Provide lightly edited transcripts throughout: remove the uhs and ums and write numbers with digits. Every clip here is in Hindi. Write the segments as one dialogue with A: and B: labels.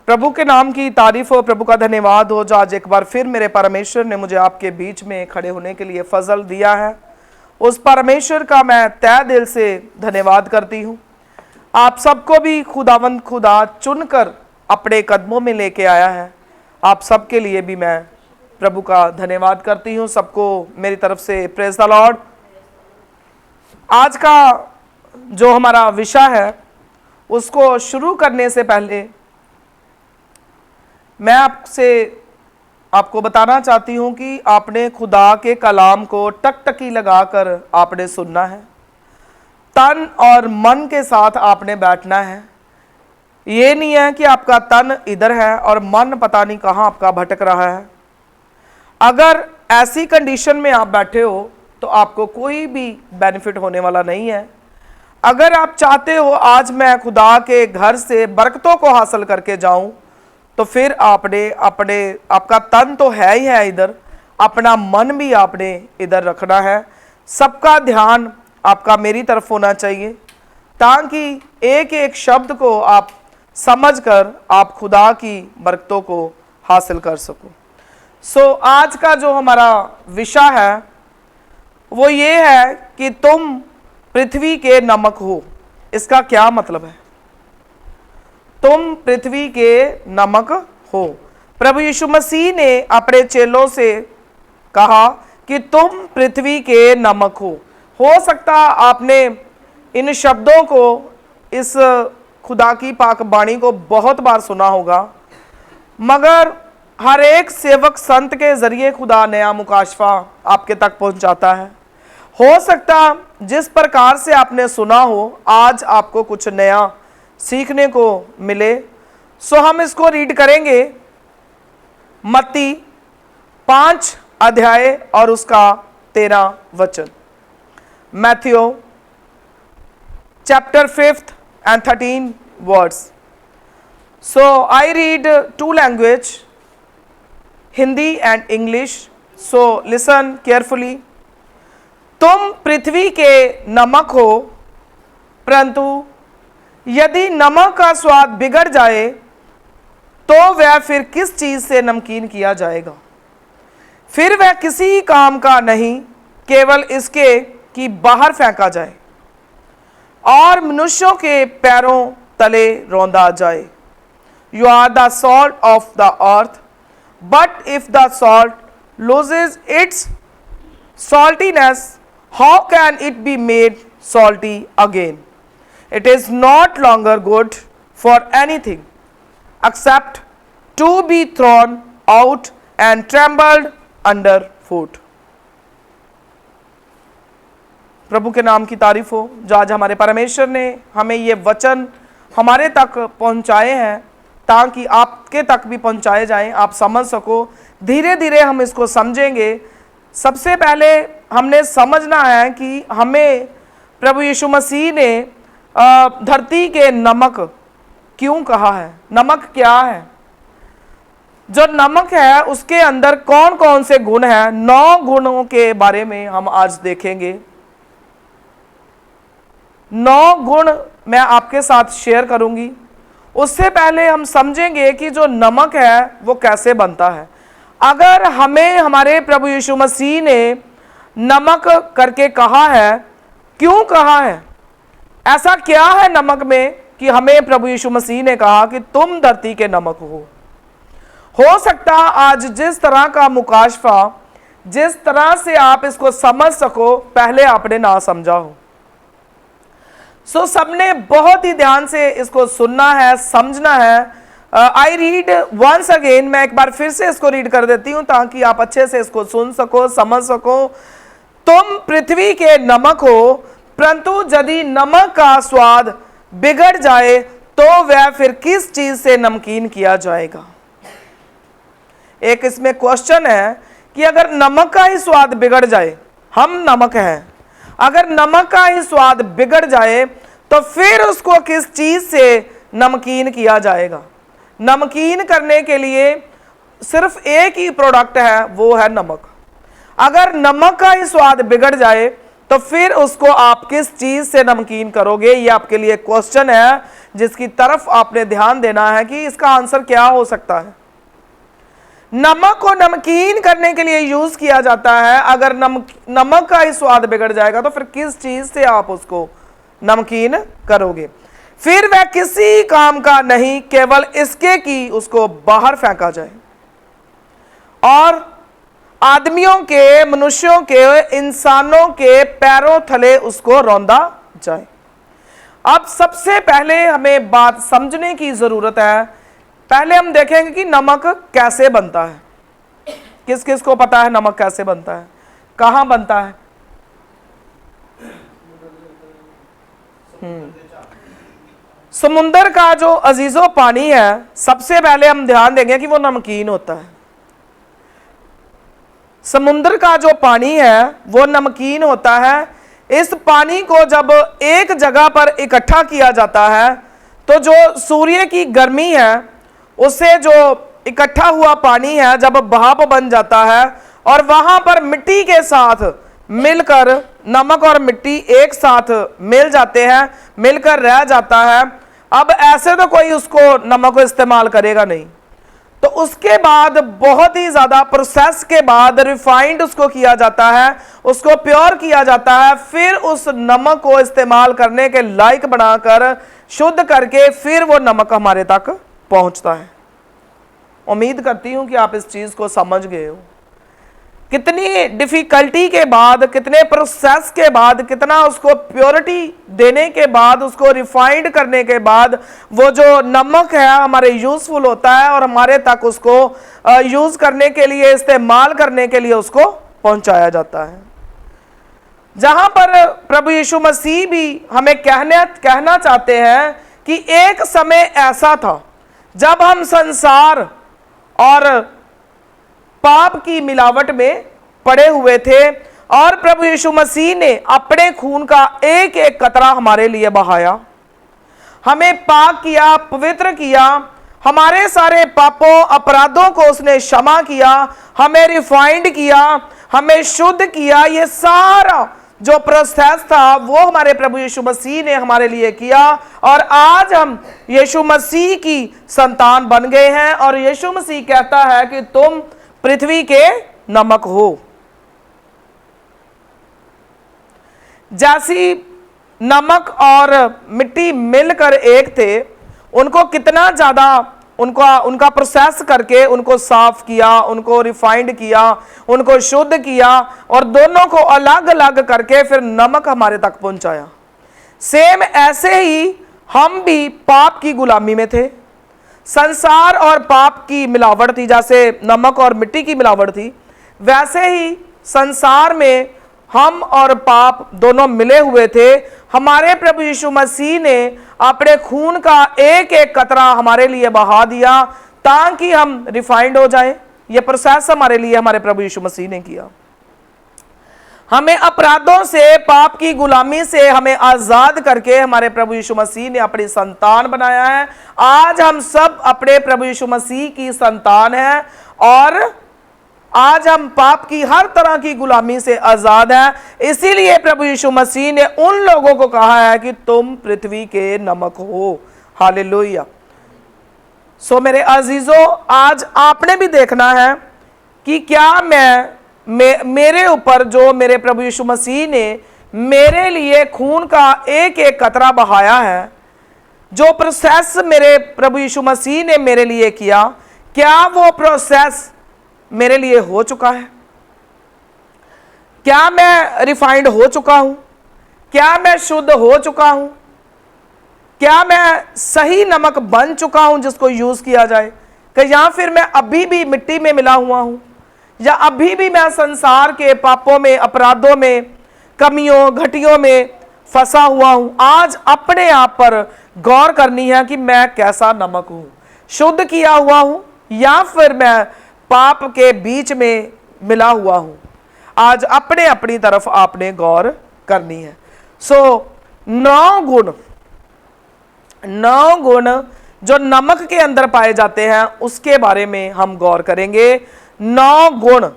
A: प्रभु के नाम की तारीफ हो, प्रभु का धन्यवाद हो जो आज एक बार फिर मेरे परमेश्वर ने मुझे आपके बीच में खड़े होने के लिए फजल दिया है। उस परमेश्वर का मैं तहे दिल से धन्यवाद करती हूँ। आप सबको भी खुदावंद खुदा चुनकर अपने कदमों में लेके आया है। आप सबके लिए भी मैं प्रभु का धन्यवाद करती हूँ। सबको मेरी तरफ से प्रेज द लॉर्ड। आज का जो हमारा विषय है उसको शुरू करने से पहले मैं आपको बताना चाहती हूं कि आपने खुदा के कलाम को टकटकी लगाकर आपने सुनना है। तन और मन के साथ आपने बैठना है। ये नहीं है कि आपका तन इधर है और मन पता नहीं कहाँ आपका भटक रहा है। अगर ऐसी कंडीशन में आप बैठे हो तो आपको कोई भी बेनिफिट होने वाला नहीं है। अगर आप चाहते हो आज मैं खुदा के घर से बरकतों को हासिल करके जाऊं, तो फिर आपका तन तो है ही है इधर, अपना मन भी आपने इधर रखना है। सबका ध्यान आपका मेरी तरफ होना चाहिए ताकि एक एक शब्द को आप समझकर आप खुदा की बरकतों को हासिल कर सको। आज का जो हमारा विषय है वो ये है कि तुम पृथ्वी के नमक हो। इसका क्या मतलब है? तुम पृथ्वी के नमक हो। प्रभु यीशु मसीह ने अपने चेलों से कहा कि तुम पृथ्वी के नमक हो सकता आपने इन शब्दों को, इस खुदा की पाक बाणी को बहुत बार सुना होगा, मगर हर एक सेवक संत के जरिए खुदा नया मुकाशफा आपके तक पहुंचाता है। हो सकता जिस प्रकार से आपने सुना हो आज आपको कुछ नया सीखने को मिले। हम इसको रीड करेंगे मत्ती 5 अध्याय और उसका 13 वचन। Matthew chapter 5 and 13 words. I read 2 language, Hindi and English. Listen carefully. तुम पृथ्वी के नमक हो, परंतु यदि नमक का स्वाद बिगड़ जाए तो वह फिर किस चीज से नमकीन किया जाएगा? फिर वह किसी काम का नहीं, केवल इसके कि बाहर फेंका जाए और मनुष्यों के पैरों तले रौंदा जाए। You are the salt of the earth, but if the salt loses its saltiness, how can it be made salty again? It is not longer good for anything except to be thrown out and trampled under foot. प्रभु के नाम की तारीफ हो जो आज हमारे परमेश्वर ने हमें ये वचन हमारे तक पहुंचाए हैं ताकि आपके तक भी पहुंचाए जाएं, आप समझ सको। धीरे धीरे हम इसको समझेंगे। सबसे पहले हमने समझना है कि हमें प्रभु यीशु मसीह ने धरती के नमक क्यों कहा है। नमक क्या है? जो नमक है उसके अंदर कौन कौन से गुण हैं? 9 गुणों के बारे में हम आज देखेंगे। 9 गुण मैं आपके साथ शेयर करूंगी। उससे पहले हम समझेंगे कि जो नमक है वो कैसे बनता है। अगर हमें हमारे प्रभु यीशु मसीह ने नमक करके कहा है, क्यों कहा है? ऐसा क्या है नमक में कि हमें प्रभु यीशु मसीह ने कहा कि तुम धरती के नमक हो सकता आज जिस तरह का मुकाशफा, जिस तरह से आप इसको समझ सको, पहले आपने ना समझा हो। सबने बहुत ही ध्यान से इसको सुनना है, समझना है। आई रीड वंस अगेन, मैं एक बार फिर से इसको रीड कर देती हूं ताकि आप अच्छे से इसको सुन सको, समझ सको। तुम पृथ्वी के नमक हो, परंतु यदि नमक का स्वाद बिगड़ जाए तो वह फिर किस चीज से नमकीन किया जाएगा? एक इसमें क्वेश्चन है कि अगर नमक का ही स्वाद बिगड़ जाए, हम नमक हैं, अगर नमक का ही स्वाद बिगड़ जाए तो फिर उसको किस चीज से नमकीन किया जाएगा? नमकीन करने के लिए सिर्फ एक ही प्रोडक्ट है, वो है नमक। अगर नमक का ही स्वाद बिगड़ जाए तो फिर उसको आप किस चीज से नमकीन करोगे? ये आपके लिए क्वेश्चन है जिसकी तरफ आपने ध्यान देना है कि इसका आंसर क्या हो सकता है। नमक को नमकीन करने के लिए यूज किया जाता है। अगर नमक का ही स्वाद बिगड़ जाएगा तो फिर किस चीज से आप उसको नमकीन करोगे? फिर वह किसी काम का नहीं, केवल इसके कि उसको बाहर फेंका जाए और आदमियों के, मनुष्यों के, इंसानों के पैरों थले उसको रौंदा जाए। अब सबसे पहले हमें बात समझने की जरूरत है। पहले हम देखेंगे कि नमक कैसे बनता है। किस किस को पता है नमक कैसे बनता है, कहां बनता है? समुंदर का जो अजीजो पानी है, सबसे पहले हम ध्यान देंगे कि वो नमकीन होता है। समुंदर का जो पानी है वो नमकीन होता है। इस पानी को जब एक जगह पर इकट्ठा किया जाता है तो जो सूर्य की गर्मी है उससे जो इकट्ठा हुआ पानी है जब भाप बन जाता है और वहां पर मिट्टी के साथ मिलकर, नमक और मिट्टी एक साथ मिल जाते हैं, मिलकर रह जाता है। अब ऐसे तो कोई उसको नमक को इस्तेमाल करेगा नहीं, तो उसके बाद बहुत ही ज्यादा प्रोसेस के बाद रिफाइंड उसको किया जाता है, उसको प्योर किया जाता है, फिर उस नमक को इस्तेमाल करने के लायक बनाकर शुद्ध करके फिर वो नमक हमारे तक पहुंचता है। उम्मीद करती हूं कि आप इस चीज को समझ गए हो। कितनी डिफिकल्टी के बाद, कितने प्रोसेस के बाद, कितना उसको प्योरिटी देने के बाद, उसको रिफाइंड करने के बाद वो जो नमक है हमारे यूजफुल होता है और हमारे तक उसको यूज करने के लिए, इस्तेमाल करने के लिए उसको पहुंचाया जाता है। जहां पर प्रभु यीशु मसीह भी हमें कहना चाहते हैं कि एक समय ऐसा था जब हम संसार और पाप की मिलावट में पड़े हुए थे और प्रभु यीशु मसीह ने अपने खून का एक एक कतरा हमारे लिए बहाया, हमें पाक किया, पवित्र किया, हमारे सारे पापों, अपराधों को उसने क्षमा किया, हमें रिफाइंड किया, हमें शुद्ध किया। ये सारा जो प्रोसेस था वो हमारे प्रभु यीशु मसीह ने हमारे लिए किया और आज हम यीशु मसीह की संतान बन गए हैं और यीशु मसीह कहता है कि तुम पृथ्वी के नमक हो। जैसी नमक और मिट्टी मिलकर एक थे, उनको कितना ज्यादा उनका प्रोसेस करके उनको साफ किया, उनको रिफाइंड किया, उनको शुद्ध किया और दोनों को अलग अलग करके फिर नमक हमारे तक पहुंचाया। सेम ऐसे ही हम भी पाप की गुलामी में थे। संसार और पाप की मिलावट थी, जैसे नमक और मिट्टी की मिलावट थी, वैसे ही संसार में हम और पाप दोनों मिले हुए थे। हमारे प्रभु यीशु मसीह ने अपने खून का एक एक कतरा हमारे लिए बहा दिया ताकि हम रिफाइंड हो जाएं। यह प्रोसेस हमारे लिए हमारे प्रभु यीशु मसीह ने किया। हमें अपराधों से, पाप की गुलामी से हमें आजाद करके हमारे प्रभु यीशु मसीह ने अपनी संतान बनाया है। आज हम सब अपने प्रभु यीशु मसीह की संतान हैं और आज हम पाप की हर तरह की गुलामी से आजाद हैं। इसीलिए प्रभु यीशु मसीह ने उन लोगों को कहा है कि तुम पृथ्वी के नमक हो। हालेलुया। सो मेरे अजीजों, आज आपने भी देखना है कि क्या मेरे ऊपर जो मेरे प्रभु यीशु मसीह ने मेरे लिए खून का एक एक कतरा बहाया है, जो प्रोसेस मेरे प्रभु यीशु मसीह ने मेरे लिए किया, क्या वो प्रोसेस मेरे लिए हो चुका है? क्या मैं रिफाइंड हो चुका हूं? क्या मैं शुद्ध हो चुका हूं? क्या मैं सही नमक बन चुका हूं जिसको यूज किया जाए? कि या फिर मैं अभी भी मिट्टी में मिला हुआ हूं, या अभी भी मैं संसार के पापों में, अपराधों में, कमियों, घटियों में फंसा हुआ हूं? आज अपने आप पर गौर करनी है कि मैं कैसा नमक हूं, शुद्ध किया हुआ हूं या फिर मैं पाप के बीच में मिला हुआ हूं। आज अपने अपनी तरफ आपने गौर करनी है। सो 9 गुण जो नमक के अंदर पाए जाते हैं उसके बारे में हम गौर करेंगे। 9 गुण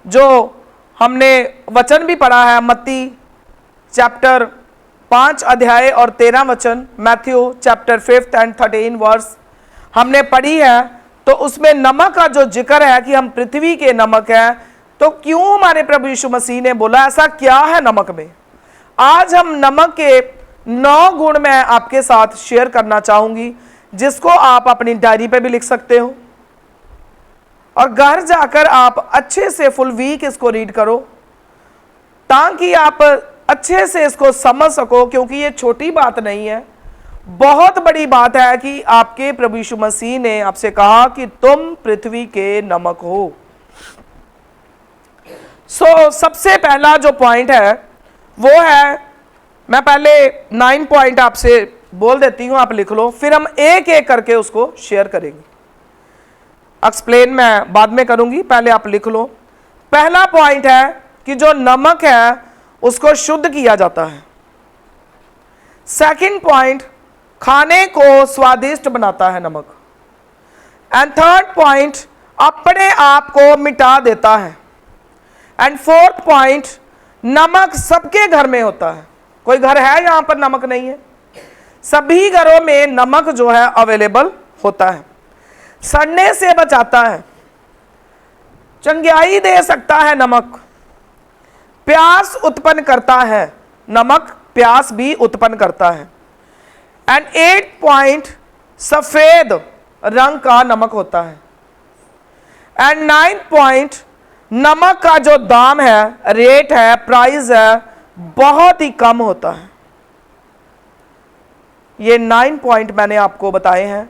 A: जो हमने वचन भी पढ़ा है, मत्ती चैप्टर 5 अध्याय और 13 वचन, मैथ्यू चैप्टर 5 एंड 13 वर्स हमने पढ़ी है, तो उसमें नमक का जो जिक्र है कि हम पृथ्वी के नमक हैं, तो क्यों हमारे प्रभु यीशु मसीह ने बोला, ऐसा क्या है नमक में। आज हम नमक के 9 गुण मैं आपके साथ शेयर करना चाहूंगी, जिसको आप अपनी डायरी पे भी लिख सकते हो और घर जाकर आप अच्छे से फुल वीक इसको रीड करो, ताकि आप अच्छे से इसको समझ सको, क्योंकि ये छोटी बात नहीं है, बहुत बड़ी बात है कि आपके प्रभु यीशु मसीह ने आपसे कहा कि तुम पृथ्वी के नमक हो। सबसे पहला जो पॉइंट है वो है, मैं पहले 9 पॉइंट आपसे बोल देती हूं, आप लिख लो, फिर हम एक एक करके उसको शेयर करेंगे। एक्सप्लेन मैं बाद में करूंगी, पहले आप लिख लो। पहला पॉइंट है कि जो नमक है उसको शुद्ध किया जाता है। सेकंड पॉइंट, खाने को स्वादिष्ट बनाता है नमक। एंड थर्ड पॉइंट, अपने आप को मिटा देता है। एंड फोर्थ पॉइंट, नमक सबके घर में होता है। कोई घर है यहां पर नमक नहीं है? सभी घरों में नमक जो है अवेलेबल होता है। सड़ने से बचाता है, चंगाई दे सकता है नमक, प्यास उत्पन्न करता है, नमक प्यास भी उत्पन्न करता है। एंड 8 पॉइंट, सफेद रंग का नमक होता है। एंड 9 पॉइंट, नमक का जो दाम है, रेट है, प्राइस है, बहुत ही कम होता है। ये 9 पॉइंट मैंने आपको बताए हैं।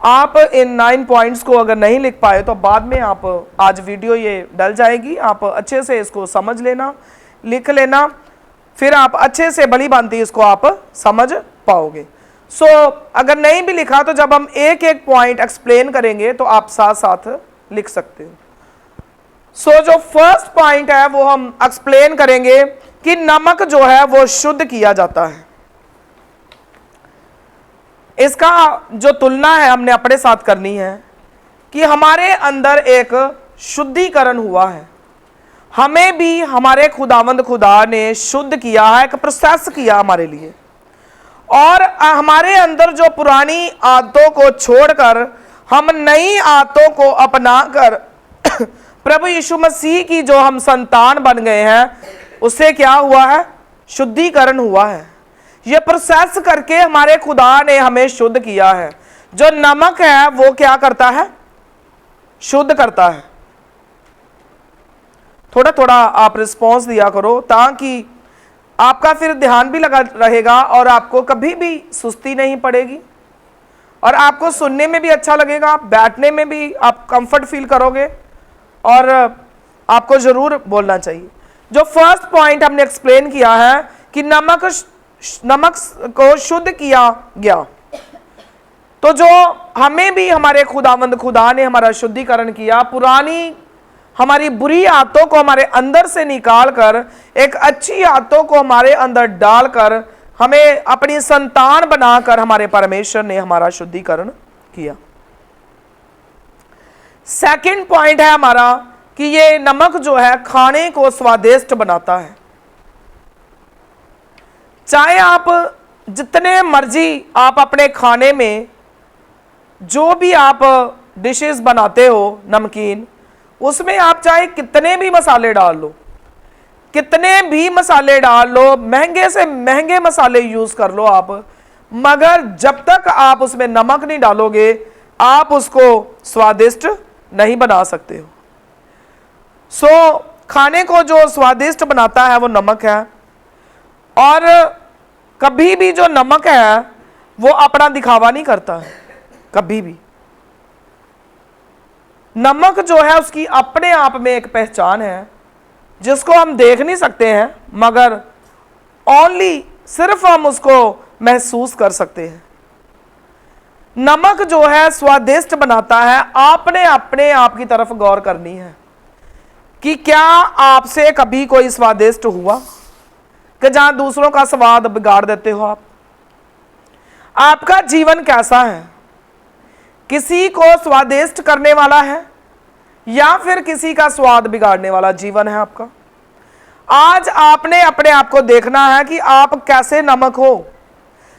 A: आप इन 9 पॉइंट्स को अगर नहीं लिख पाए तो बाद में आप, आज वीडियो ये डल जाएगी, आप अच्छे से इसको समझ लेना, लिख लेना, फिर आप अच्छे से भली भांति इसको आप समझ पाओगे। अगर नहीं भी लिखा तो जब हम एक एक पॉइंट एक्सप्लेन करेंगे तो आप साथ साथ लिख सकते हो। जो फर्स्ट पॉइंट है वो हम एक्सप्लेन करेंगे कि नमक जो है वो शुद्ध किया जाता है। इसका जो तुलना है हमने अपने साथ करनी है कि हमारे अंदर एक शुद्धिकरण हुआ है, हमें भी हमारे खुदावंद खुदा ने शुद्ध किया है, एक प्रोसेस किया हमारे लिए, और हमारे अंदर जो पुरानी आदतों को छोड़कर हम नई आदतों को अपनाकर प्रभु यीशु मसीह की जो हम संतान बन गए हैं, उससे क्या हुआ है, शुद्धिकरण हुआ है। ये प्रोसेस करके हमारे खुदा ने हमें शुद्ध किया है। जो नमक है वो क्या करता है, शुद्ध करता है। थोड़ा थोड़ा आप रिस्पॉन्स दिया करो, ताकि आपका फिर ध्यान भी लगा रहेगा और आपको कभी भी सुस्ती नहीं पड़ेगी और आपको सुनने में भी अच्छा लगेगा, बैठने में भी आप कंफर्ट फील करोगे और आपको जरूर बोलना चाहिए। जो फर्स्ट पॉइंट हमने एक्सप्लेन किया है कि नमक को शुद्ध किया गया, तो जो हमें भी हमारे खुदावंद खुदा ने हमारा शुद्धिकरण किया, पुरानी हमारी बुरी आदतों को हमारे अंदर से निकालकर एक अच्छी आदतों को हमारे अंदर डालकर हमें अपनी संतान बनाकर हमारे परमेश्वर ने हमारा शुद्धिकरण किया। सेकंड पॉइंट है हमारा कि ये नमक जो है खाने को स्वादिष्ट बनाता है। चाहे आप जितने मर्जी आप अपने खाने में जो भी आप डिशेस बनाते हो नमकीन, उसमें आप चाहे कितने भी मसाले डाल लो, कितने भी मसाले डाल लो, महंगे से महंगे मसाले यूज कर लो आप, मगर जब तक आप उसमें नमक नहीं डालोगे आप उसको स्वादिष्ट नहीं बना सकते हो। खाने को जो स्वादिष्ट बनाता है वो नमक है, और कभी भी जो नमक है वो अपना दिखावा नहीं करता है, कभी भी। नमक जो है उसकी अपने आप में एक पहचान है जिसको हम देख नहीं सकते हैं, मगर ओनली सिर्फ हम उसको महसूस कर सकते हैं। नमक जो है स्वादिष्ट बनाता है। आपने अपने आप की तरफ गौर करनी है कि क्या आपसे कभी कोई स्वादिष्ट हुआ कि जहां दूसरों का स्वाद बिगाड़ देते हो आप? आपका जीवन कैसा है? किसी को स्वादिष्ट करने वाला है या फिर किसी का स्वाद बिगाड़ने वाला जीवन है आपका? आज आपने अपने आप को देखना है कि आप कैसे नमक हो,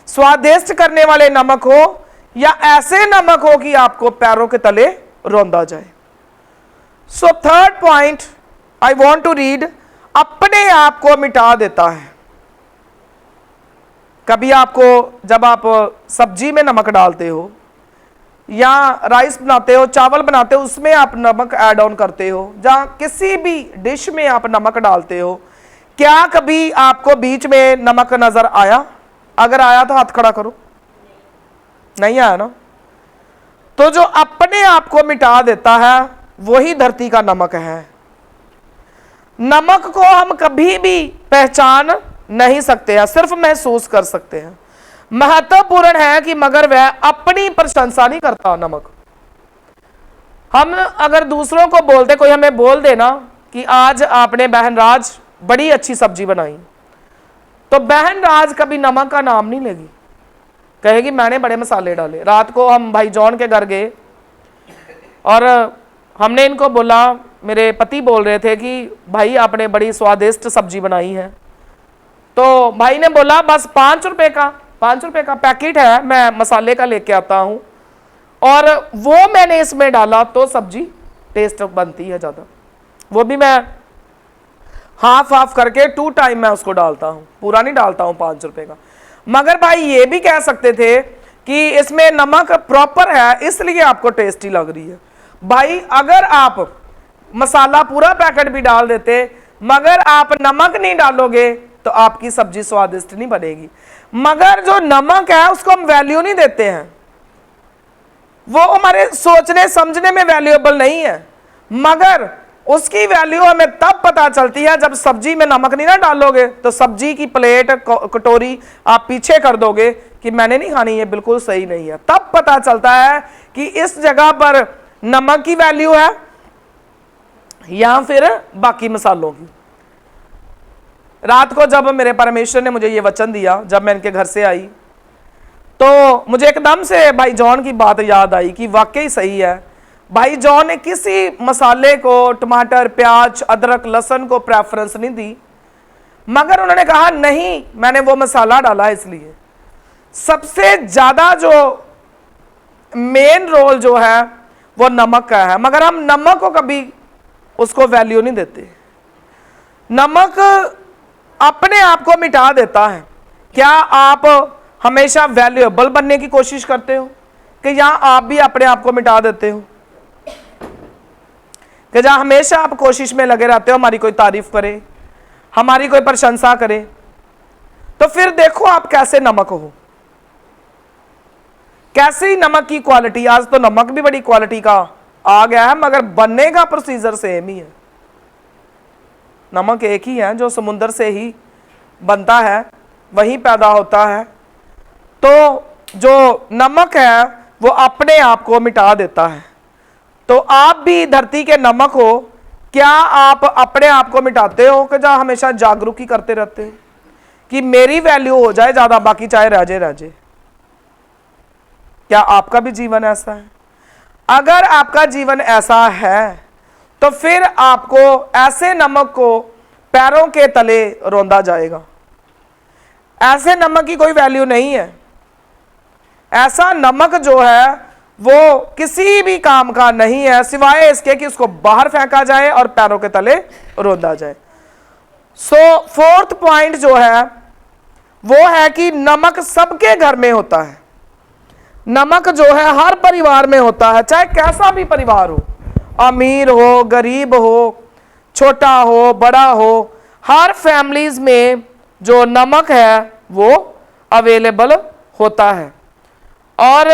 A: स्वादिष्ट करने वाले नमक हो या ऐसे नमक हो कि आपको पैरों के तले रौंदा जाए। So third point I want to read, अपने आप को मिटा देता है। कभी आपको जब आप सब्जी में नमक डालते हो या राइस बनाते हो, चावल बनाते हो, उसमें आप नमक ऐड ऑन करते हो, जहाँ किसी भी डिश में आप नमक डालते हो, क्या कभी आपको बीच में नमक नजर आया? अगर आया तो हाथ खड़ा करो। नहीं आया ना? तो जो अपने आप को मिटा देता है वही धरती का नमक है। नमक को हम कभी भी पहचान नहीं सकते हैं, सिर्फ महसूस कर सकते हैं। महत्वपूर्ण है कि मगर वह अपनी प्रशंसा नहीं करता। नमक हम अगर दूसरों को बोलते, कोई हमें बोल देना कि आज आपने बहन राज बड़ी अच्छी सब्जी बनाई, तो बहन राज कभी नमक का नाम नहीं लेगी, कहेगी मैंने बड़े मसाले डाले। रात को हम भाई जॉन के घर गए और हमने इनको बोला, मेरे पति बोल रहे थे कि भाई आपने बड़ी स्वादिष्ट सब्जी बनाई है। तो भाई ने बोला बस 5 रुपए का पैकेट है, मैं मसाले का लेके आता हूँ, और वो मैंने इसमें डाला तो सब्जी टेस्ट बनती है ज़्यादा। वो भी मैं हाफ करके 2 टाइम मैं उसको डालता हूँ, पूरा नहीं डालता हूँ 5 रुपए का। मगर भाई ये भी कह सकते थे कि इसमें नमक प्रॉपर है इसलिए आपको टेस्टी लग रही है। भाई अगर आप मसाला पूरा पैकेट भी डाल देते मगर आप नमक नहीं डालोगे तो आपकी सब्जी स्वादिष्ट नहीं बनेगी। मगर जो नमक है उसको हम वैल्यू नहीं देते हैं, वो हमारे सोचने समझने में वैल्यूएबल नहीं है, मगर उसकी वैल्यू हमें तब पता चलती है जब सब्जी में नमक नहीं ना डालोगे तो सब्जी की प्लेट कटोरी आप पीछे कर दोगे कि मैंने नहीं खानी, ये बिल्कुल सही नहीं है। तब पता चलता है कि इस जगह पर नमक की वैल्यू है या फिर बाकी मसालों की। रात को जब मेरे परमेश्वर ने मुझे ये वचन दिया, जब मैं इनके घर से आई, तो मुझे एकदम से भाई जॉन की बात याद आई कि वाकई सही है। भाई जॉन ने किसी मसाले को, टमाटर, प्याज, अदरक, लहसुन को प्रेफरेंस नहीं दी, मगर उन्होंने कहा नहीं मैंने वो मसाला डाला इसलिए। सबसे ज्यादा जो मेन रोल जो है वो नमक का है, मगर हम नमक को कभी उसको वैल्यू नहीं देते। नमक अपने आप को मिटा देता है। क्या आप हमेशा वैल्यूएबल बनने की कोशिश करते हो कि यहां आप भी अपने आप को मिटा देते हो, कि जहां हमेशा आप कोशिश में लगे रहते हो हमारी कोई तारीफ करे, हमारी कोई प्रशंसा करे? तो फिर देखो आप कैसे नमक हो, कैसी नमक की क्वालिटी। आज तो नमक भी बड़ी क्वालिटी का आ गया है मगर बनने का प्रोसीजर सेम ही है। नमक एक ही है जो समुद्र से ही बनता है, वही पैदा होता है। तो जो नमक है वो अपने आप को मिटा देता है। तो आप भी धरती के नमक हो। क्या आप अपने आप को मिटाते हो कि जहाँ हमेशा जागरूक ही करते रहते हो कि मेरी वैल्यू हो जाए ज़्यादा, बाकी चाहे रह जाए? क्या आपका भी जीवन ऐसा है? अगर आपका जीवन ऐसा है तो फिर आपको ऐसे नमक को पैरों के तले रौंदा जाएगा। ऐसे नमक की कोई वैल्यू नहीं है। ऐसा नमक जो है वो किसी भी काम का नहीं है सिवाय इसके कि उसको बाहर फेंका जाए और पैरों के तले रौंदा जाए। सो फोर्थ पॉइंट जो है वो है कि नमक सबके घर में होता है। नमक जो है हर परिवार में होता है, चाहे कैसा भी परिवार हो, अमीर हो, गरीब हो, छोटा हो, बड़ा हो, हर फैमिलीज में जो नमक है वो अवेलेबल होता है। और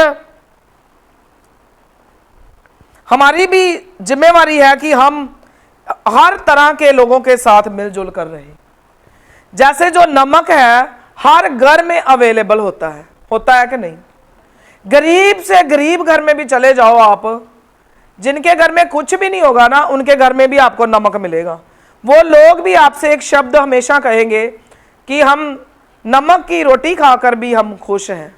A: हमारी भी जिम्मेवारी है कि हम हर तरह के लोगों के साथ मिलजुल कर रहें। जैसे जो नमक है हर घर में अवेलेबल होता है कि नहीं? गरीब से गरीब घर में भी चले जाओ आप, जिनके घर में कुछ भी नहीं होगा ना, उनके घर में भी आपको नमक मिलेगा। वो लोग भी आपसे एक शब्द हमेशा कहेंगे कि हम नमक की रोटी खाकर भी हम खुश हैं।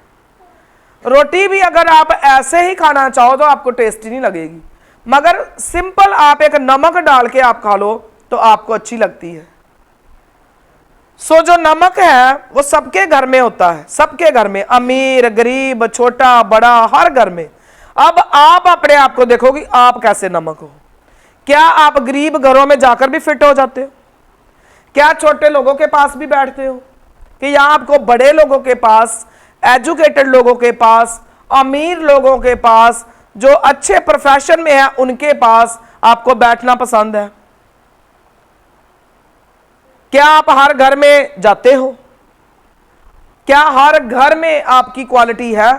A: रोटी भी अगर आप ऐसे ही खाना चाहो तो आपको टेस्टी नहीं लगेगी, मगर सिंपल आप एक नमक डाल के आप खा लो तो आपको अच्छी लगती है। सो जो नमक है वो सबके घर में होता है, सबके घर में, अमीर गरीब छोटा बड़ा हर घर में। अब आप अपने आप को देखो कि आप कैसे नमक हो। क्या आप गरीब घरों में जाकर भी फिट हो जाते हो? क्या छोटे लोगों के पास भी बैठते हो? कि या आपको बड़े लोगों के पास, एजुकेटेड लोगों के पास, अमीर लोगों के पास, जो अच्छे प्रोफेशन में है उनके पास आपको बैठना पसंद है? क्या आप हर घर में जाते हो? क्या हर घर में आपकी क्वालिटी है?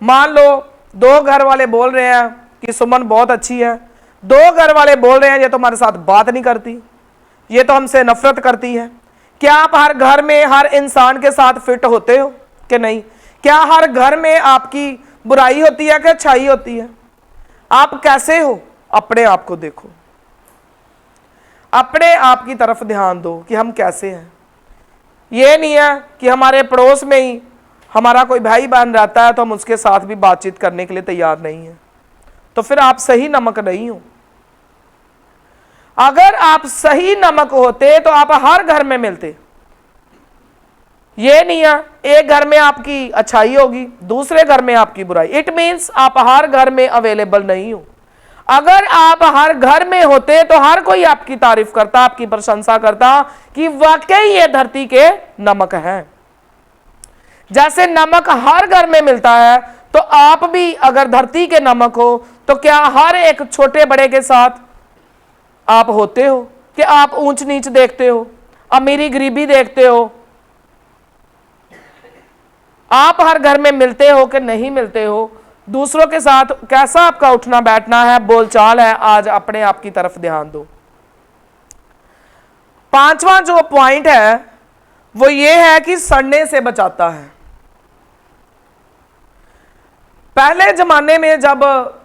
A: मान लो दो घर वाले बोल रहे हैं कि सुमन बहुत अच्छी है, दो घर वाले बोल रहे हैं ये तो हमारे साथ बात नहीं करती, ये तो हमसे नफरत करती है। क्या आप हर घर में हर इंसान के साथ फिट होते हो कि नहीं? क्या हर घर में आपकी बुराई होती है कि अच्छाई होती है? आप कैसे हो? अपने आप को देखो, अपने आप की तरफ ध्यान दो कि हम कैसे हैं। ये नहीं है कि हमारे पड़ोस में ही हमारा कोई भाई बहन रहता है तो हम उसके साथ भी बातचीत करने के लिए तैयार नहीं है, तो फिर आप सही नमक नहीं हो। अगर आप सही नमक होते तो आप हर घर में मिलते। ये नहीं है एक घर में आपकी अच्छाई होगी, दूसरे घर में आपकी बुराई। इट मीन्स आप हर घर में अवेलेबल नहीं हो। अगर आप हर घर में होते तो हर कोई आपकी तारीफ करता, आपकी प्रशंसा करता कि वाकई ये धरती के नमक हैं। जैसे नमक हर घर में मिलता है तो आप भी अगर धरती के नमक हो तो क्या हर एक छोटे बड़े के साथ आप होते हो कि आप ऊंच नीच देखते हो, अमीरी गरीबी देखते हो? आप हर घर में मिलते हो कि नहीं मिलते हो? दूसरों के साथ कैसा आपका उठना बैठना है, बोलचाल है? आज अपने आप की तरफ ध्यान दो। पांचवा जो पॉइंट है वो ये है कि सड़ने से बचाता है। पहले जमाने में जब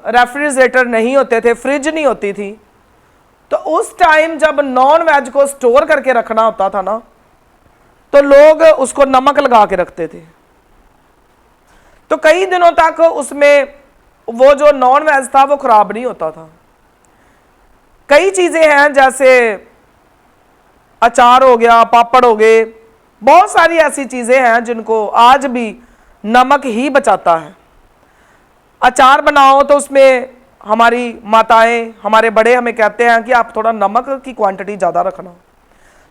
A: रेफ्रिजरेटर नहीं होते थे, फ्रिज नहीं होती थी, तो उस टाइम जब नॉन वेज को स्टोर करके रखना होता था ना, तो लोग उसको नमक लगा के रखते थे, तो कई दिनों तक उसमें वो जो नॉन वेज था वो खराब नहीं होता था। कई चीजें हैं जैसे अचार हो गया, पापड़ हो गए, बहुत सारी ऐसी चीजें हैं जिनको आज भी नमक ही बचाता है। अचार बनाओ तो उसमें हमारी माताएं, हमारे बड़े हमें कहते हैं कि आप थोड़ा नमक की क्वांटिटी ज़्यादा रखना,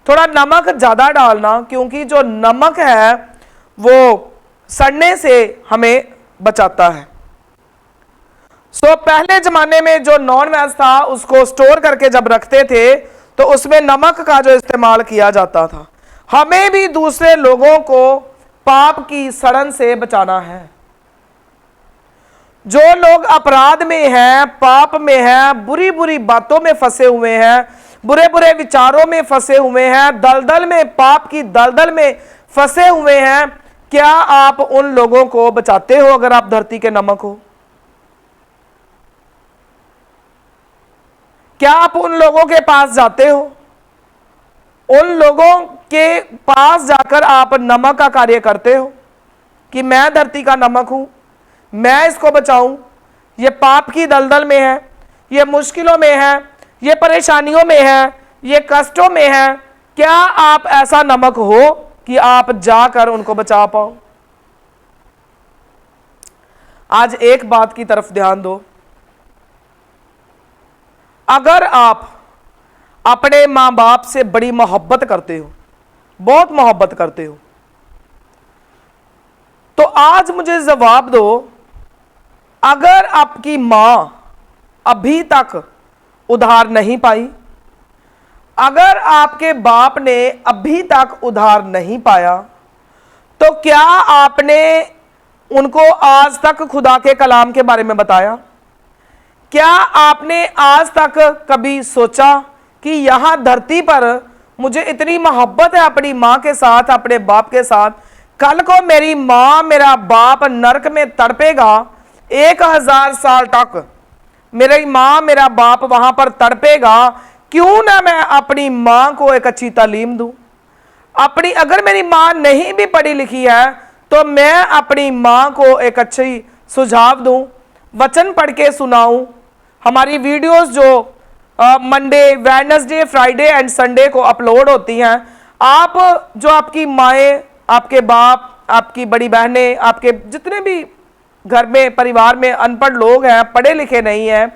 A: थोड़ा नमक ज़्यादा डालना, क्योंकि जो नमक है वो सड़ने से हमें बचाता है। सो पहले ज़माने में जो नॉन वेज था उसको स्टोर करके जब रखते थे तो उसमें नमक का जो इस्तेमाल किया जाता था। हमें भी दूसरे लोगों को पाप की सड़न से बचाना है। जो लोग अपराध में हैं, पाप में हैं, बुरी बुरी बातों में फंसे हुए हैं, बुरे बुरे विचारों में फंसे हुए हैं, दलदल में, पाप की दलदल में फंसे हुए हैं, क्या आप उन लोगों को बचाते हो अगर आप धरती के नमक हो? क्या आप उन लोगों के पास जाते हो? उन लोगों के पास जाकर आप नमक का कार्य करते हो कि मैं धरती का नमक हूं, मैं इसको बचाऊं, ये पाप की दलदल में है, ये मुश्किलों में है, ये परेशानियों में है, ये कष्टों में है? क्या आप ऐसा नमक हो कि आप जाकर उनको बचा पाओ? आज एक बात की तरफ ध्यान दो, अगर आप अपने मां बाप से बड़ी मोहब्बत करते हो, बहुत मोहब्बत करते हो, तो आज मुझे जवाब दो, अगर आपकी मां अभी तक उधार नहीं पाई, अगर आपके बाप ने अभी तक उधार नहीं पाया, तो क्या आपने उनको आज तक खुदा के कलाम के बारे में बताया? क्या आपने आज तक कभी सोचा कि यहां धरती पर मुझे इतनी मोहब्बत है अपनी मां के साथ, अपने बाप के साथ, कल को मेरी मां मेरा बाप नरक में तड़पेगा 1000 साल तक, मेरी मां मेरा बाप वहां पर तड़पेगा, क्यों ना मैं अपनी मां को एक अच्छी तालीम दूं? अपनी, अगर मेरी मां नहीं भी पढ़ी लिखी है तो मैं अपनी मां को एक अच्छी सुझाव दूं, वचन पढ़ के सुनाऊं। हमारी वीडियोस जो Monday, Wednesday, Friday and Sunday को अपलोड होती हैं, आप जो आपकी माएँ, आपके बाप, आपकी बड़ी बहनें, आपके जितने भी घर में परिवार में अनपढ़ लोग हैं, पढ़े लिखे नहीं हैं,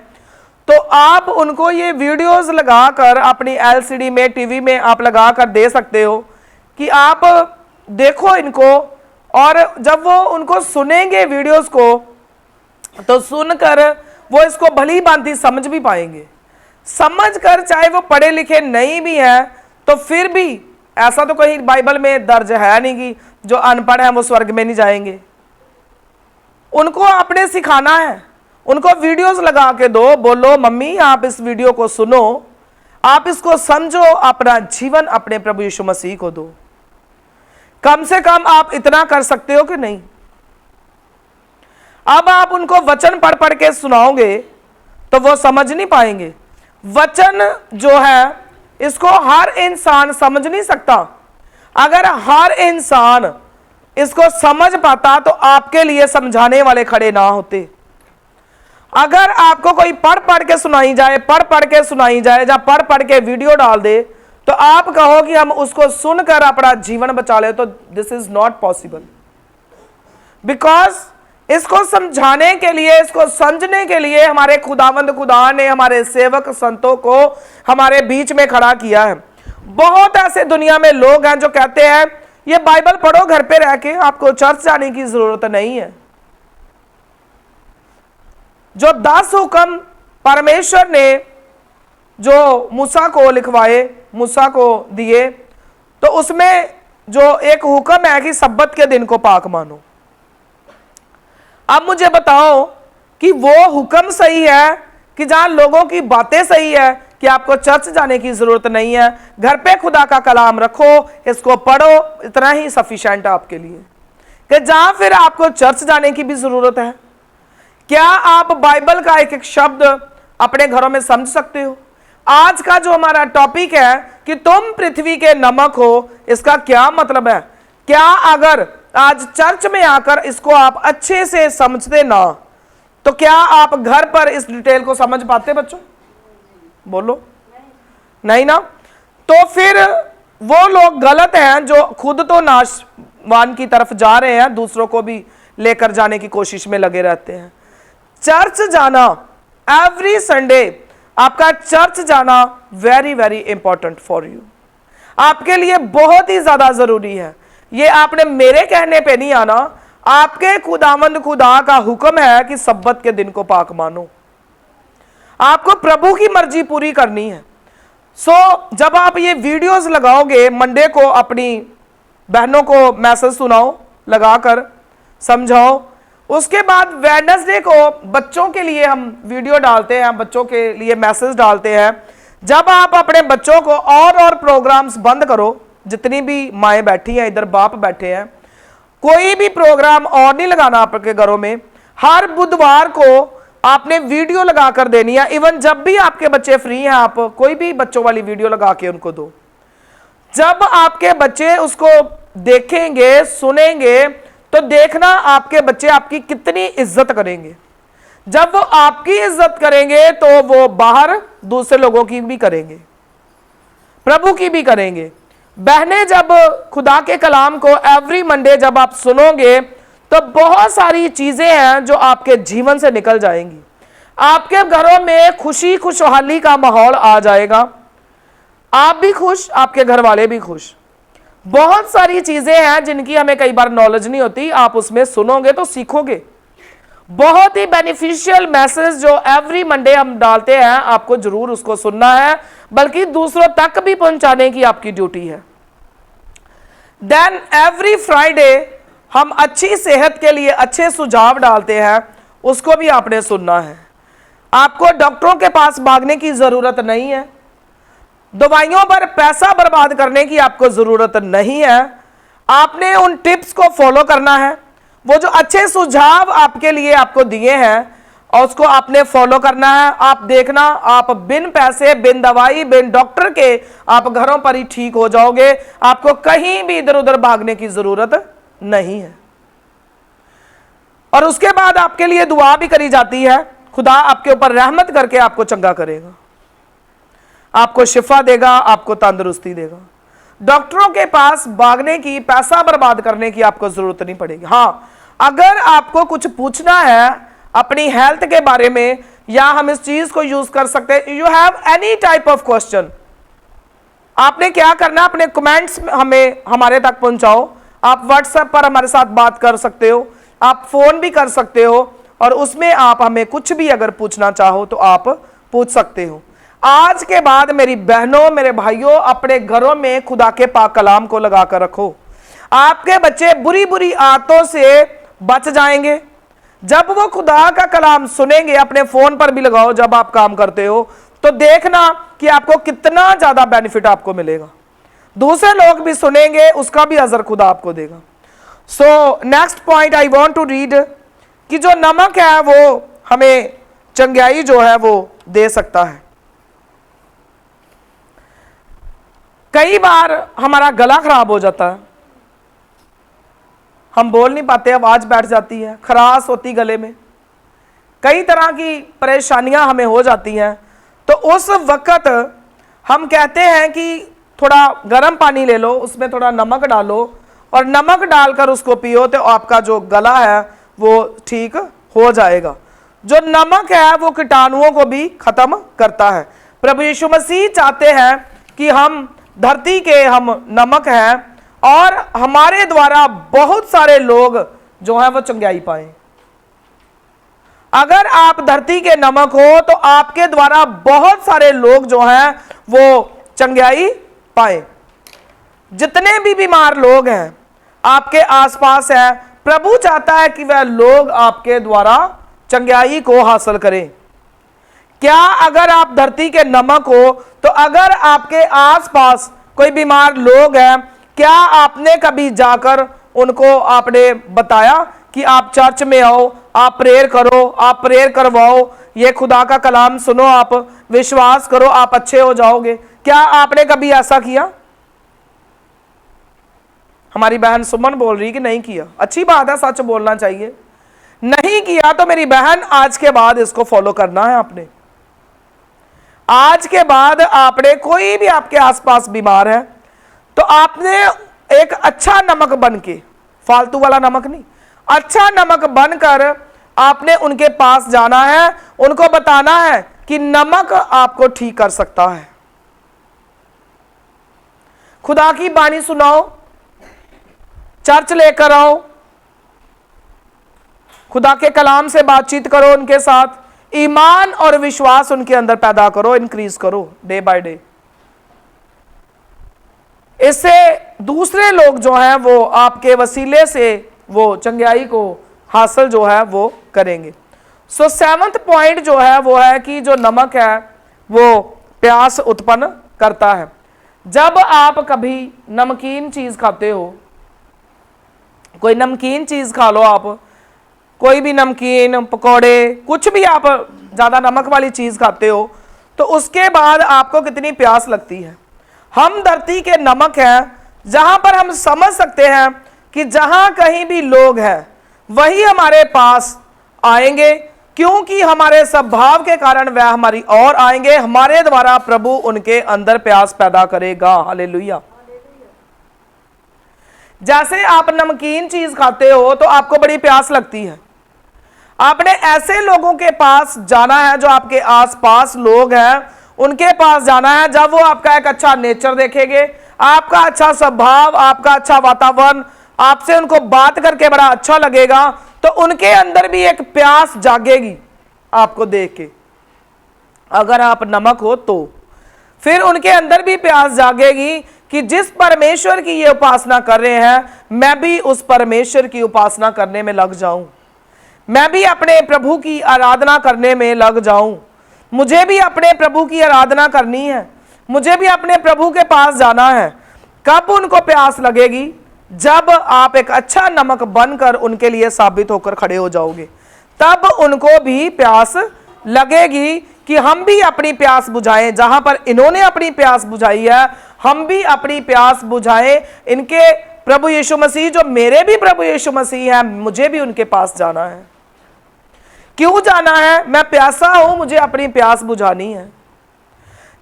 A: तो आप उनको ये वीडियोस लगाकर अपनी एलसीडी में, टीवी में आप लगाकर दे सकते हो कि आप देखो इनको, और जब वो उनको सुनेंगे वीडियोस को, तो सुनकर वो इसको भली भांति समझ भी पाएंगे। समझ कर, चाहे वो पढ़े लिखे नहीं भी हैं, तो फिर भी ऐसा तो कहीं बाइबल में दर्ज है नहीं कि जो अनपढ़ हैं वो स्वर्ग में नहीं जाएंगे। उनको आपने सिखाना है, उनको वीडियोस लगा के दो, बोलो मम्मी आप इस वीडियो को सुनो, आप इसको समझो, अपना जीवन अपने प्रभु यीशु मसीह को दो। कम से कम आप इतना कर सकते हो कि नहीं? अब आप उनको वचन पढ़ पढ़ के सुनाओगे तो वो समझ नहीं पाएंगे। वचन जो है इसको हर इंसान समझ नहीं सकता। अगर हर इंसान इसको समझ पाता तो आपके लिए समझाने वाले खड़े ना होते। अगर आपको कोई पढ़ पढ़ के सुनाई जाए, या पढ़ पढ़ के वीडियो डाल दे, तो आप कहो कि हम उसको सुनकर अपना जीवन बचा ले, तो this is not possible. Because इसको समझाने के लिए, इसको समझने के लिए हमारे खुदावंद खुदा ने हमारे सेवक संतों को हमारे बीच में खड़ा किया है। बहुत ऐसे दुनिया में लोग हैं जो कहते हैं ये बाइबल पढ़ो घर पे रह के, आपको चर्च जाने की जरूरत नहीं है। जो 10 हुक्म परमेश्वर ने जो मूसा को लिखवाए, मूसा को दिए, तो उसमें जो एक हुक्म है कि सब्बत के दिन को पाक मानो। अब मुझे बताओ कि वो हुक्म सही है कि जहां लोगों की बातें सही है कि आपको चर्च जाने की जरूरत नहीं है, घर पे खुदा का कलाम रखो, इसको पढ़ो, इतना ही सफिशिएंट है आपके लिए, कि जहां फिर आपको चर्च जाने की भी जरूरत है? क्या आप बाइबल का एक एक शब्द अपने घरों में समझ सकते हो? आज का जो हमारा टॉपिक है कि तुम पृथ्वी के नमक हो, इसका क्या मतलब है? क्या अगर आज चर्च में आकर इसको आप अच्छे से समझते ना, तो क्या आप घर पर इस डिटेल को समझ पाते बच्चों? बोलो नहीं ना। तो फिर वो लोग गलत हैं जो खुद तो नाशवान की तरफ जा रहे हैं, दूसरों को भी लेकर जाने की कोशिश में लगे रहते हैं। चर्च जाना, एवरी संडे आपका चर्च जाना very very important for you, आपके लिए बहुत ही ज्यादा जरूरी है। ये आपने मेरे कहने पे नहीं आना, आपके खुदावंद खुदा का हुक्म है कि सब्बत के दिन को पाक मानो। आपको प्रभु की मर्जी पूरी करनी है। जब आप ये वीडियोस लगाओगे, मंडे को अपनी बहनों को मैसेज सुनाओ, लगाकर समझाओ। उसके बाद वेडनेसडे को बच्चों के लिए हम वीडियो डालते हैं, बच्चों के लिए मैसेज डालते हैं। जब आप अपने बच्चों को और प्रोग्राम्स बंद करो, जितनी भी माएँ बैठी हैं, इधर बाप बैठे हैं, कोई भी प्रोग्राम और नहीं लगाना आपके घरों में। हर बुधवार को आपने वीडियो लगा कर देनी है। इवन जब भी आपके बच्चे फ्री हैं, आप कोई भी बच्चों वाली वीडियो लगा के उनको दो। जब आपके बच्चे उसको देखेंगे, सुनेंगे, तो देखना आपके बच्चे आपकी कितनी इज्जत करेंगे। जब वो आपकी इज्जत करेंगे तो वो बाहर दूसरे लोगों की भी करेंगे, प्रभु की भी करेंगे। बहनें, जब खुदा के कलाम को एवरी मंडे जब आप सुनोगे, तो बहुत सारी चीजें हैं जो आपके जीवन से निकल जाएंगी। आपके घरों में खुशी खुशहाली का माहौल आ जाएगा, आप भी खुश, आपके घर वाले भी खुश। बहुत सारी चीजें हैं जिनकी हमें कई बार नॉलेज नहीं होती, आप उसमें सुनोगे तो सीखोगे। बहुत ही बेनिफिशियल मैसेज जो एवरी मंडे हम डालते हैं, आपको जरूर उसको सुनना है, बल्कि दूसरों तक भी पहुंचाने की आपकी ड्यूटी है। देन एवरी फ्राइडे हम अच्छी सेहत के लिए अच्छे सुझाव डालते हैं, उसको भी आपने सुनना है। आपको डॉक्टरों के पास भागने की जरूरत नहीं है, दवाइयों पर पैसा बर्बाद करने की आपको जरूरत नहीं है। आपने उन टिप्स को फॉलो करना है। वो जो अच्छे सुझाव आपके लिए आपको दिए हैं, और उसको आपने फॉलो करना है। आप देखना, आप बिन पैसे, बिन दवाई, बिन डॉक्टर के आप घरों पर ही ठीक हो जाओगे। आपको कहीं भी इधर उधर भागने की जरूरत नहीं है। और उसके बाद आपके लिए दुआ भी करी जाती है, खुदा आपके ऊपर रहमत करके आपको चंगा करेगा, आपको शिफा देगा, आपको तंदुरुस्ती देगा। डॉक्टरों के पास भागने की, पैसा बर्बाद करने की आपको जरूरत नहीं पड़ेगी। हाँ, अगर आपको कुछ पूछना है अपनी हेल्थ के बारे में, या हम इस चीज को यूज कर सकते हैं, you have any type of question, आपने क्या करना, अपने कमेंट्स हमें हमारे तक पहुंचाओ। आप व्हाट्सएप पर हमारे साथ बात कर सकते हो, आप फोन भी कर सकते हो, और उसमें आप हमें कुछ भी अगर पूछना चाहो तो आप पूछ सकते हो। आज के बाद मेरी बहनों, मेरे भाइयों, अपने घरों में खुदा के पाक कलाम को लगा कर रखो। आपके बच्चे बुरी बुरी आदतों से बच जाएंगे। जब वो खुदा का कलाम सुनेंगे, अपने फोन पर भी लगाओ जब आप काम करते हो, तो देखना कि आपको कितना ज्यादा बेनिफिट आपको मिलेगा। दूसरे लोग भी सुनेंगे, उसका भी अजर खुदा आपको देगा। So next point I want to read कि जो नमक है वो हमें चंगाई जो है वो दे सकता है। कई बार हमारा गला खराब हो जाता है, हम बोल नहीं पाते, आवाज बैठ जाती है, खराश होती गले में, कई तरह की परेशानियां हमें हो जाती हैं। तो उस वक्त हम कहते हैं कि थोड़ा गर्म पानी ले लो, उसमें थोड़ा नमक डालो और नमक डालकर उसको पियो, तो आपका जो गला है वो ठीक हो जाएगा। जो नमक है वो कीटाणुओं को भी खत्म करता है। प्रभु यीशु मसीह चाहते हैं कि हम धरती के हम नमक हैं, और हमारे द्वारा बहुत सारे लोग जो हैं वो चंगाई पाए। अगर आप धरती के नमक हो तो आपके द्वारा बहुत सारे लोग जो हैं वो चंगाई पाए। जितने भी बीमार लोग हैं आपके आसपास हैं, प्रभु चाहता है कि वह लोग आपके द्वारा चंगाई को हासिल करें। क्या अगर आप धरती के नमक हो, तो अगर आपके आसपास कोई बीमार लोग हैं, क्या आपने कभी जाकर उनको आपने बताया कि आप चर्च में आओ, आप प्रेयर करो, आप प्रेयर करवाओ, ये खुदा का कलाम सुनो, आप विश्वास करो, आप अच्छे हो जाओगे? क्या आपने कभी ऐसा किया? हमारी बहन सुमन बोल रही कि नहीं किया। अच्छी बात है, सच बोलना चाहिए। नहीं किया तो मेरी बहन आज के बाद इसको फॉलो करना है आपने। आज के बाद आपने, कोई भी आपके आसपास बीमार है, तो आपने एक अच्छा नमक बन के, फालतू वाला नमक नहीं, अच्छा नमक बनकर आपने उनके पास जाना है, उनको बताना है कि नमक आपको ठीक कर सकता है। खुदा की बाणी सुनाओ, चर्च लेकर आओ, खुदा के कलाम से बातचीत करो उनके साथ, ईमान और विश्वास उनके अंदर पैदा करो, इंक्रीज करो डे बाय डे। इससे दूसरे लोग जो हैं वो आपके वसीले से वो चंगाई को हासिल जो है वो करेंगे। सो 7वां पॉइंट जो है वो है कि जो नमक है वो प्यास उत्पन्न करता है। जब आप कभी नमकीन चीज खाते हो, कोई नमकीन चीज खा लो, आप कोई भी नमकीन, पकौड़े, कुछ भी आप ज्यादा नमक वाली चीज खाते हो, तो उसके बाद आपको कितनी प्यास लगती है। हम धरती के नमक हैं, जहां पर हम समझ सकते हैं कि जहां कहीं भी लोग हैं वही हमारे पास आएंगे, क्योंकि हमारे स्वभाव के कारण वह हमारी ओर आएंगे। हमारे द्वारा प्रभु उनके अंदर प्यास पैदा करेगा। हालेलुया। जैसे आप नमकीन चीज खाते हो तो आपको बड़ी प्यास लगती है, आपने ऐसे लोगों के पास जाना है जो आपके आसपास लोग हैं, उनके पास जाना है। जब वो आपका एक अच्छा नेचर देखेंगे, आपका अच्छा स्वभाव, आपका अच्छा वातावरण, आपसे उनको बात करके बड़ा अच्छा लगेगा, तो उनके अंदर भी एक प्यास जागेगी आपको देख के। अगर आप नमक हो तो फिर उनके अंदर भी प्यास जागेगी कि जिस परमेश्वर की ये उपासना कर रहे हैं, मैं भी उस परमेश्वर की उपासना करने में लग जाऊं, मैं भी अपने प्रभु की आराधना करने में लग जाऊं, मुझे भी अपने प्रभु की आराधना करनी है, मुझे भी अपने प्रभु के पास जाना है। कब उनको प्यास लगेगी? जब आप एक अच्छा नमक बनकर उनके लिए साबित होकर खड़े हो जाओगे, तब उनको भी प्यास लगेगी कि हम भी अपनी प्यास बुझाएं। जहां पर इन्होंने अपनी प्यास बुझाई है, हम भी अपनी प्यास बुझाएं। इनके प्रभु यीशु मसीह, जो मेरे भी प्रभु यीशु मसीह हैं, मुझे भी उनके पास जाना है। क्यों जाना है? मैं प्यासा हूं, मुझे अपनी प्यास बुझानी है।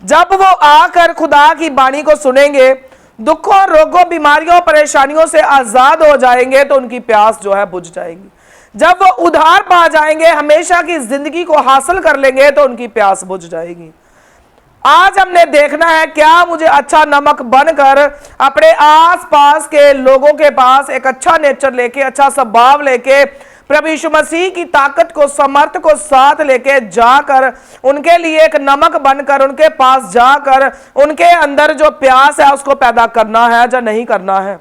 A: जब वो आकर खुदा की बाणी को सुनेंगे, दुखों, रोगों, बीमारियों, परेशानियों से आजाद हो जाएंगे तो उनकी प्यास जो है बुझ जाएगी। जब वो उधार पा जाएंगे, हमेशा की जिंदगी को हासिल कर लेंगे तो उनकी प्यास बुझ जाएगी। आज हमने देखना है क्या मुझे अच्छा नमक बनकर अपने आसपास के लोगों के पास एक अच्छा नेचर लेके, अच्छा स्वभाव लेके, प्रभु यीशु मसीह की ताकत को, समर्थ को साथ लेके जाकर उनके लिए एक नमक बनकर उनके पास जाकर उनके अंदर जो प्यास है उसको पैदा करना है या नहीं करना है।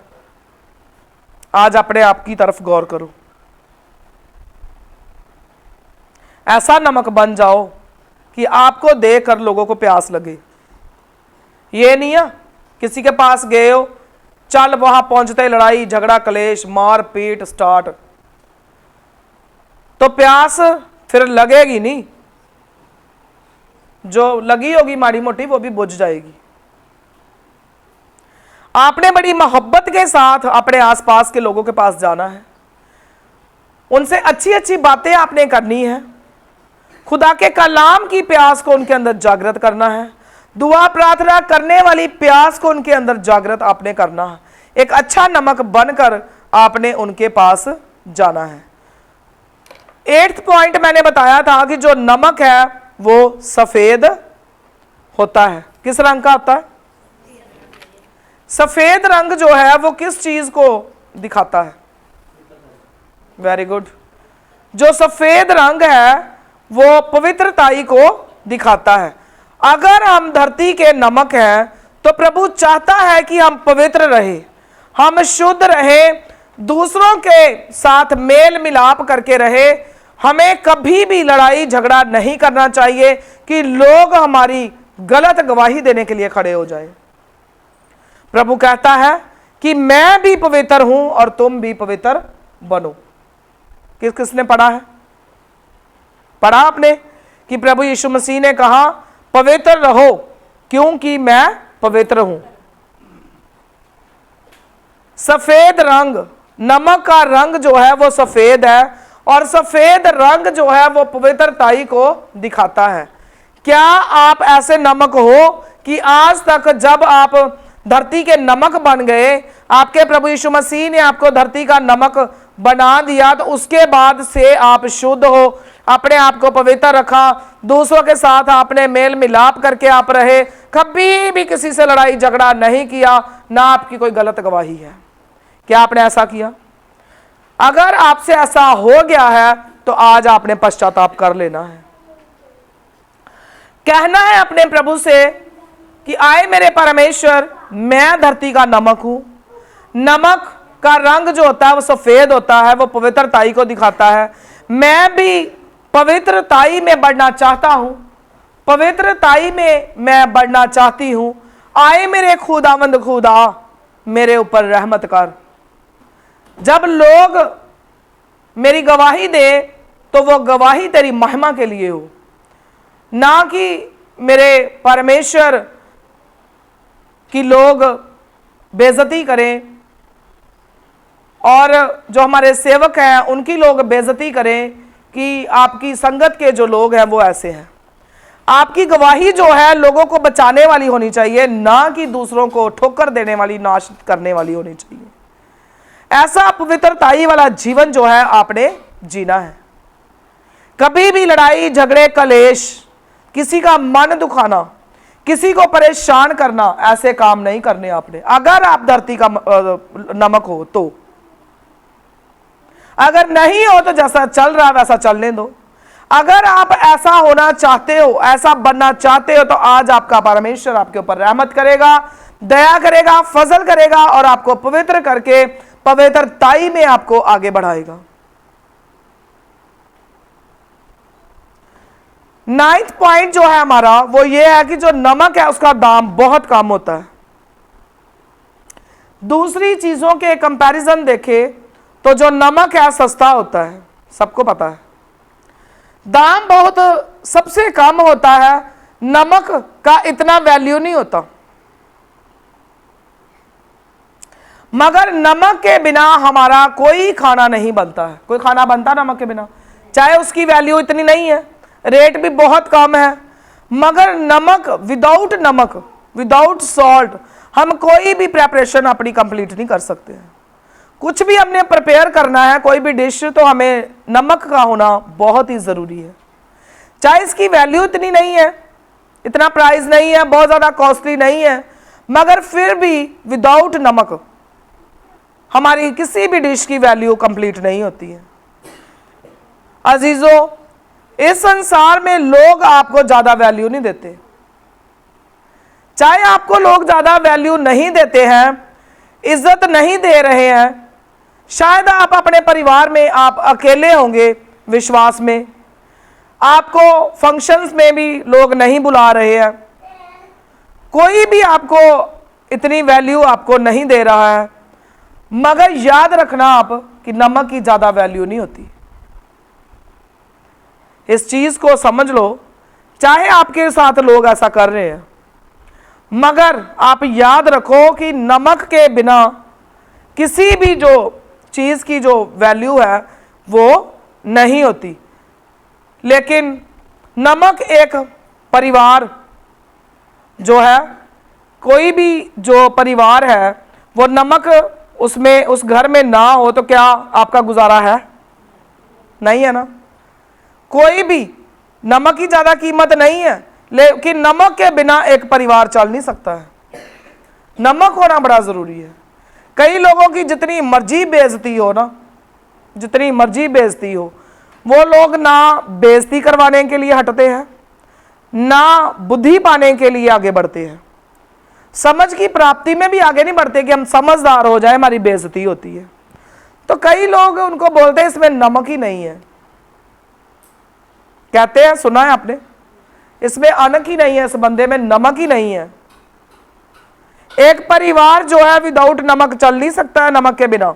A: आज अपने आप की तरफ गौर करो। ऐसा नमक बन जाओ कि आपको देखकर लोगों को प्यास लगे। ये नहीं है किसी के पास गए हो, चल वहां पहुंचते लड़ाई झगड़ा कलेश मार पीट स्टार्ट, तो प्यास फिर लगेगी नहीं, जो लगी होगी माड़ी मोटी वो भी बुझ जाएगी। आपने बड़ी मोहब्बत के साथ अपने आसपास के लोगों के पास जाना है, उनसे अच्छी अच्छी बातें आपने करनी है, खुदा के कलाम की प्यास को उनके अंदर जागृत करना है, दुआ प्रार्थना करने वाली प्यास को उनके अंदर जागृत आपने करना है। एक अच्छा नमक बनकर आपने उनके पास जाना है। 8th पॉइंट मैंने बताया था कि जो नमक है वो सफेद होता है। किस रंग का होता है? सफेद रंग जो है वो किस चीज को दिखाता है? Very good. जो सफेद रंग है वो पवित्रताई को दिखाता है। अगर हम धरती के नमक हैं तो प्रभु चाहता है कि हम पवित्र रहे, हम शुद्ध रहे, दूसरों के साथ मेल मिलाप करके रहे। हमें कभी भी लड़ाई झगड़ा नहीं करना चाहिए कि लोग हमारी गलत गवाही देने के लिए खड़े हो जाए। प्रभु कहता है कि मैं भी पवित्र हूं और तुम भी पवित्र बनो। किसने पढ़ा है? पढ़ा आपने कि प्रभु यीशु मसीह ने कहा पवित्र रहो क्योंकि मैं पवित्र हूं। सफेद रंग, नमक का रंग जो है वो सफेद है और सफेद रंग जो है वो पवित्रताई को दिखाता है। क्या आप ऐसे नमक हो कि आज तक जब आप धरती के नमक बन गए, आपके प्रभु यीशु मसीह ने आपको धरती का नमक बना दिया, तो उसके बाद से आप शुद्ध हो, अपने आप को पवित्र रखा, दूसरों के साथ आपने मेल मिलाप करके आप रहे, कभी भी किसी से लड़ाई झगड़ा नहीं किया, ना आपकी कोई गलत गवाही है। क्या आपने ऐसा किया? अगर आपसे ऐसा हो गया है तो आज आपने पश्चाताप कर लेना है। कहना है अपने प्रभु से कि आए मेरे परमेश्वर, मैं धरती का नमक हूं। नमक का रंग जो होता है वो सफेद होता है, वो पवित्रताई को दिखाता है। मैं भी पवित्रताई में बढ़ना चाहता हूं, पवित्रताई में मैं बढ़ना चाहती हूं। आए मेरे खुदावंद खुदा, मेरे ऊपर रहमत कर। जब लोग मेरी गवाही दे तो वो गवाही तेरी महिमा के लिए हो, ना कि मेरे परमेश्वर की लोग बेइज्जती करें और जो हमारे सेवक हैं उनकी लोग बेइज्जती करें कि आपकी संगत के जो लोग हैं वो ऐसे हैं। आपकी गवाही जो है लोगों को बचाने वाली होनी चाहिए, ना कि दूसरों को ठोकर देने वाली, नाश करने वाली होनी चाहिए। ऐसा पवित्रताई वाला जीवन जो है आपने जीना है। कभी भी लड़ाई झगड़े कलेश, किसी का मन दुखाना, किसी को परेशान करना, ऐसे काम नहीं करने आपने। अगर आप धरती का नमक हो तो, अगर नहीं हो तो जैसा चल रहा है वैसा चलने दो। अगर आप ऐसा होना चाहते हो, ऐसा बनना चाहते हो, तो आज आपका परमेश्वर आपके ऊपर रहमत करेगा, दया करेगा, फजल करेगा और आपको पवित्र करके पवित्रताई में आपको आगे बढ़ाएगा। 9th पॉइंट जो है हमारा वो ये है कि जो नमक है उसका दाम बहुत कम होता है। दूसरी चीजों के कंपैरिजन देखें तो जो नमक है सस्ता होता है, सबको पता है। दाम बहुत सबसे कम होता है, नमक का इतना वैल्यू नहीं होता। मगर नमक के बिना हमारा कोई खाना नहीं बनता है। कोई खाना बनता नमक के बिना, चाहे उसकी वैल्यू इतनी नहीं है, रेट भी बहुत कम है, मगर नमक, विदाउट नमक, विदाउट सॉल्ट हम कोई भी प्रेपरेशन अपनी कंप्लीट नहीं कर सकते हैं। कुछ भी हमने प्रिपेयर करना है, कोई भी डिश, तो हमें नमक का होना बहुत ही ज़रूरी है। चाहे इसकी वैल्यू इतनी नहीं है, इतना प्राइस नहीं है, बहुत ज़्यादा कॉस्टली नहीं है, मगर फिर भी विदाउट नमक हमारी किसी भी डिश की वैल्यू कंप्लीट नहीं होती है। अजीजों, इस संसार में लोग आपको ज़्यादा वैल्यू नहीं देते। चाहे आपको लोग ज़्यादा वैल्यू नहीं देते हैं, इज्जत नहीं दे रहे हैं, शायद आप अपने परिवार में आप अकेले होंगे, विश्वास में आपको फंक्शंस में भी लोग नहीं बुला रहे हैं, कोई भी आपको इतनी वैल्यू आपको नहीं दे रहा है, मगर याद रखना आप कि नमक की ज़्यादा वैल्यू नहीं होती। इस चीज़ को समझ लो। चाहे आपके साथ लोग ऐसा कर रहे हैं, मगर आप याद रखो कि नमक के बिना किसी भी जो चीज़ की जो वैल्यू है वो नहीं होती। लेकिन नमक एक परिवार जो है, कोई भी जो परिवार है, वो नमक उसमें उस घर में ना हो तो क्या आपका गुजारा है? नहीं है ना। कोई भी नमक की ज़्यादा कीमत नहीं है, लेकिन नमक के बिना एक परिवार चल नहीं सकता है। नमक होना बड़ा ज़रूरी है। कई लोगों की जितनी मर्जी बेइज्जती हो ना, जितनी मर्जी बेइज्जती हो, वो लोग ना बेइज्जती करवाने के लिए हटते हैं, ना बुद्धि पाने के लिए आगे बढ़ते हैं। समझ की प्राप्ति में भी आगे नहीं बढ़ते कि हम समझदार हो जाए, हमारी बेइज्जती होती है। तो कई लोग उनको बोलते हैं इसमें नमक ही नहीं है, कहते हैं, सुना है आपने, इसमें अनक ही नहीं है, इस बंदे में नमक ही नहीं है। एक परिवार जो है विदाउट नमक चल नहीं सकता है। नमक के बिना,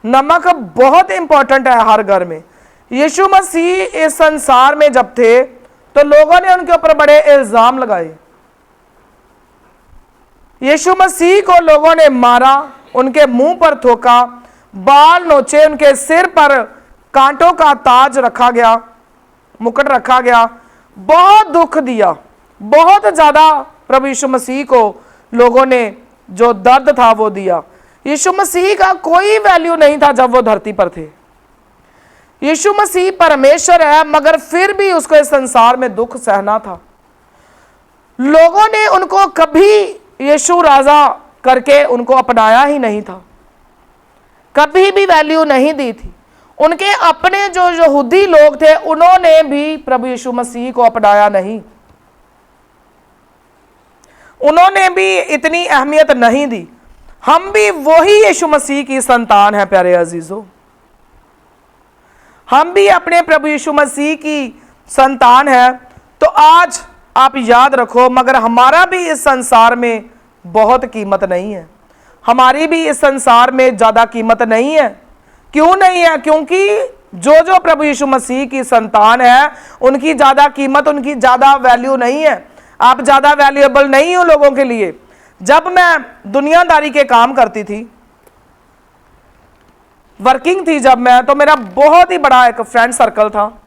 A: नमक बहुत इंपॉर्टेंट है हर घर में। यीशु मसीह इस संसार में जब थे तो लोगों ने उनके ऊपर बड़े इल्जाम लगाए। यीशु मसीह को लोगों ने मारा, उनके मुंह पर थूका, बाल नोचे, उनके सिर पर कांटों का ताज रखा गया, मुकुट रखा गया, बहुत दुख दिया, बहुत ज़्यादा प्रभु यीशु मसीह को लोगों ने जो दर्द था वो दिया। यीशु मसीह का कोई वैल्यू नहीं था जब वो धरती पर थे। यीशु मसीह परमेश्वर है, मगर फिर भी उसको इस संसार में दुख सहना था। लोगों ने उनको कभी यीशु राजा करके उनको अपनाया ही नहीं था, कभी भी वैल्यू नहीं दी थी। उनके अपने जो यहूदी लोग थे, उन्होंने भी प्रभु यीशु मसीह को अपनाया नहीं, उन्होंने भी इतनी अहमियत नहीं दी। हम भी वही यीशु मसीह की संतान हैं प्यारे अजीजों, हम भी अपने प्रभु यीशु मसीह की संतान हैं। तो आज आप याद रखो, मगर हमारा भी इस संसार में बहुत कीमत नहीं है, हमारी भी इस संसार में ज़्यादा कीमत नहीं है। क्यों नहीं है? क्योंकि जो प्रभु यीशु मसीह की संतान है, उनकी ज़्यादा कीमत, उनकी ज़्यादा वैल्यू नहीं है। आप ज़्यादा वैल्यूएबल नहीं हो लोगों के लिए। जब मैं दुनियादारी के काम करती थी, वर्किंग थी जब मैं, तो मेरा बहुत ही बड़ा एक फ्रेंड सर्कल था।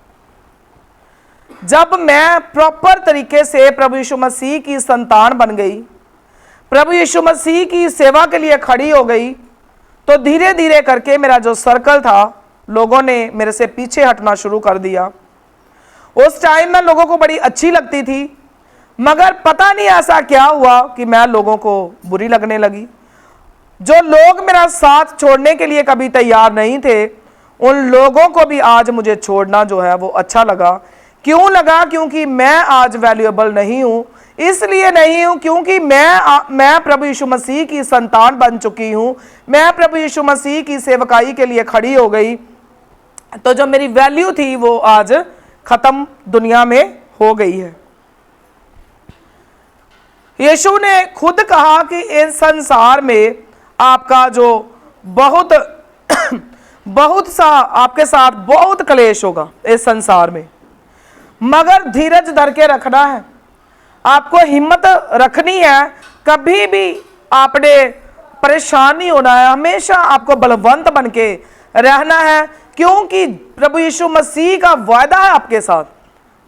A: जब मैं प्रॉपर तरीके से प्रभु यीशु मसीह की संतान बन गई, प्रभु यीशु मसीह की सेवा के लिए खड़ी हो गई, तो धीरे धीरे करके मेरा जो सर्कल था, लोगों ने मेरे से पीछे हटना शुरू कर दिया। उस टाइम मैं लोगों को बड़ी अच्छी लगती थी, मगर पता नहीं ऐसा क्या हुआ कि मैं लोगों को बुरी लगने लगी। जो लोग मेरा साथ छोड़ने के लिए कभी तैयार नहीं थे, उन लोगों को भी आज मुझे छोड़ना जो है वो अच्छा लगा। क्यों लगा? क्योंकि मैं आज वैल्यूएबल नहीं हूँ। इसलिए नहीं हूँ क्योंकि मैं प्रभु यीशु मसीह की संतान बन चुकी हूँ, मैं प्रभु यीशु मसीह की सेवकाई के लिए खड़ी हो गई। तो जो मेरी वैल्यू थी वो आज खत्म दुनिया में हो गई है। यीशु ने खुद कहा कि इस संसार में आपका जो बहुत सा आपके साथ बहुत क्लेश होगा इस संसार में, मगर धीरज धर के रखना है, आपको हिम्मत रखनी है। कभी भी आपने परेशान नहीं होना है, हमेशा आपको बलवंत बन के रहना है, क्योंकि प्रभु यीशु मसीह का वायदा है आपके साथ।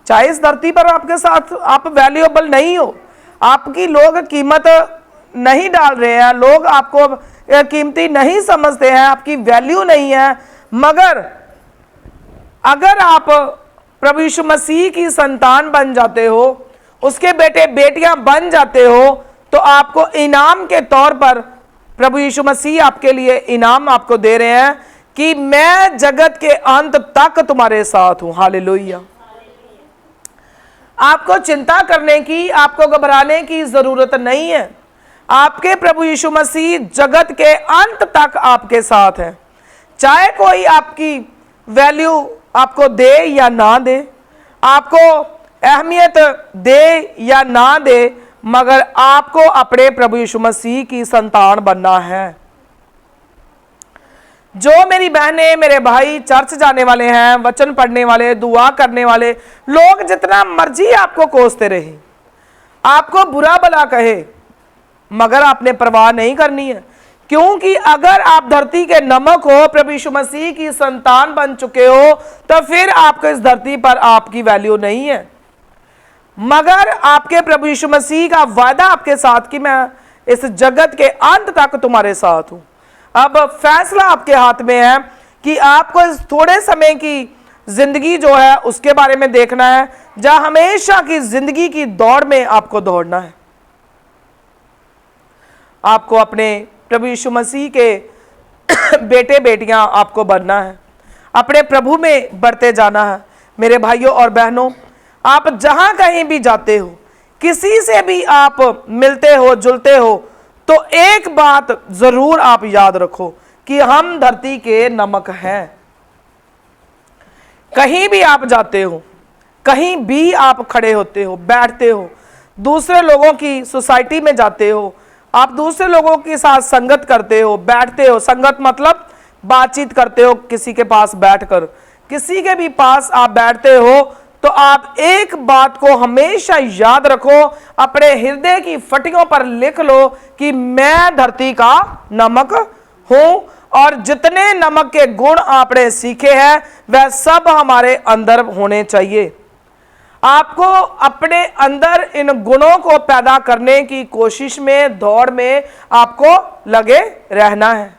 A: चाहे इस धरती पर आपके साथ आप वैल्यूएबल नहीं हो, आपकी लोग कीमत नहीं डाल रहे हैं, लोग आपको कीमती नहीं समझते हैं, आपकी वैल्यू नहीं है, मगर अगर आप प्रभु यीशु मसीह की संतान बन जाते हो, उसके बेटे बेटियां बन जाते हो, तो आपको इनाम के तौर पर प्रभु यीशु मसीह आपके लिए इनाम आपको दे रहे हैं कि मैं जगत के अंत तक तुम्हारे साथ हूं। हालेलुया। आपको चिंता करने की, आपको घबराने की जरूरत नहीं है। आपके प्रभु यीशु मसीह जगत के अंत तक आपके साथ है। चाहे कोई आपकी वैल्यू आपको दे या ना दे, आपको अहमियत दे या ना दे, मगर आपको अपने प्रभु यीशु मसीह की संतान बनना है। जो मेरी बहनें, मेरे भाई चर्च जाने वाले हैं, वचन पढ़ने वाले, दुआ करने वाले लोग जितना मर्जी आपको कोसते रहे, आपको बुरा भला कहे, मगर आपने परवाह नहीं करनी है, क्योंकि अगर आप धरती के नमक हो, प्रभु यीशु मसीह की संतान बन चुके हो, तो फिर आपको इस धरती पर आपकी वैल्यू नहीं है। मगर आपके प्रभु यीशु मसीह का वादा आपके साथ कि मैं इस जगत के अंत तक तुम्हारे साथ हूं। अब फैसला आपके हाथ में है कि आपको इस थोड़े समय की जिंदगी जो है उसके बारे में देखना है, जहां हमेशा की जिंदगी की दौड़ में आपको दौड़ना है। आपको अपने प्रभु यीशु मसीह के बेटे बेटियां आपको बनना है, अपने प्रभु में बढ़ते जाना है। मेरे भाइयों और बहनों, आप जहां कहीं भी जाते हो, किसी से भी आप मिलते हो, जुलते हो, तो एक बात जरूर आप याद रखो कि हम धरती के नमक हैं। कहीं भी आप जाते हो, कहीं भी आप खड़े होते हो, बैठते हो, दूसरे लोगों की सोसाइटी में जाते हो, आप दूसरे लोगों के साथ संगत करते हो, बैठते हो, संगत मतलब बातचीत करते हो, किसी के पास बैठकर, किसी के भी पास आप बैठते हो, तो आप एक बात को हमेशा याद रखो, अपने हृदय की फटियों पर लिख लो कि मैं धरती का नमक हूं, और जितने नमक के गुण आपने सीखे हैं वह सब हमारे अंदर होने चाहिए। आपको अपने अंदर इन गुणों को पैदा करने की कोशिश में, दौड़ में आपको लगे रहना है।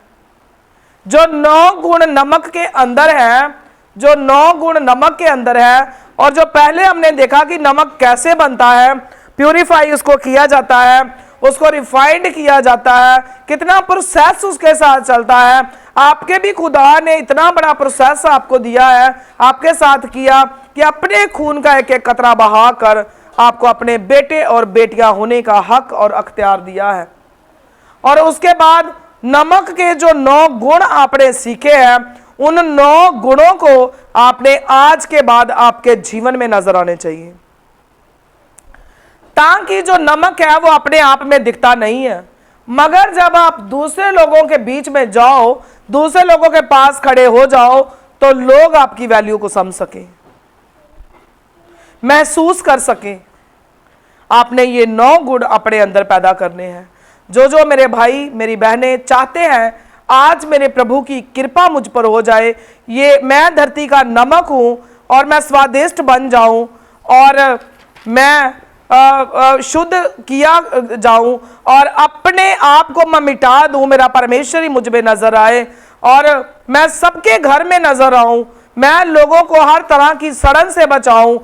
A: जो 9 गुण नमक के अंदर है, जो 9 गुण नमक के अंदर है, और जो पहले हमने देखा कि नमक कैसे बनता है, प्यूरिफाई उसको किया जाता है, उसको रिफाइंड किया जाता है, कितना प्रोसेस उसके साथ चलता है। आपके भी खुदा ने इतना बड़ा प्रोसेस आपको दिया है, आपके साथ किया कि अपने खून का एक एक कतरा बहा कर आपको अपने बेटे और बेटियां होने का हक और अख्तियार दिया है। और उसके बाद नमक के जो 9 गुण आपने सीखे हैं, उन 9 गुणों को आपने आज के बाद आपके जीवन में नजर आने चाहिए, ताकि जो नमक है वो अपने आप में दिखता नहीं है, मगर जब आप दूसरे लोगों के बीच में जाओ, दूसरे लोगों के पास खड़े हो जाओ, तो लोग आपकी वैल्यू को समझ सके, महसूस कर सके। आपने ये 9 गुण अपने अंदर पैदा करने हैं। जो मेरे भाई, मेरी बहनें चाहते हैं आज मेरे प्रभु की कृपा मुझ पर हो जाए, ये मैं धरती का नमक हूं और मैं स्वादिष्ट बन जाऊं, और मैं शुद्ध किया जाऊं, और अपने आप को मैं मिटा दूं, मेरा परमेश्वर ही मुझ में नजर आए, और मैं सबके घर में नजर आऊं, मैं लोगों को हर तरह की सड़न से बचाऊं,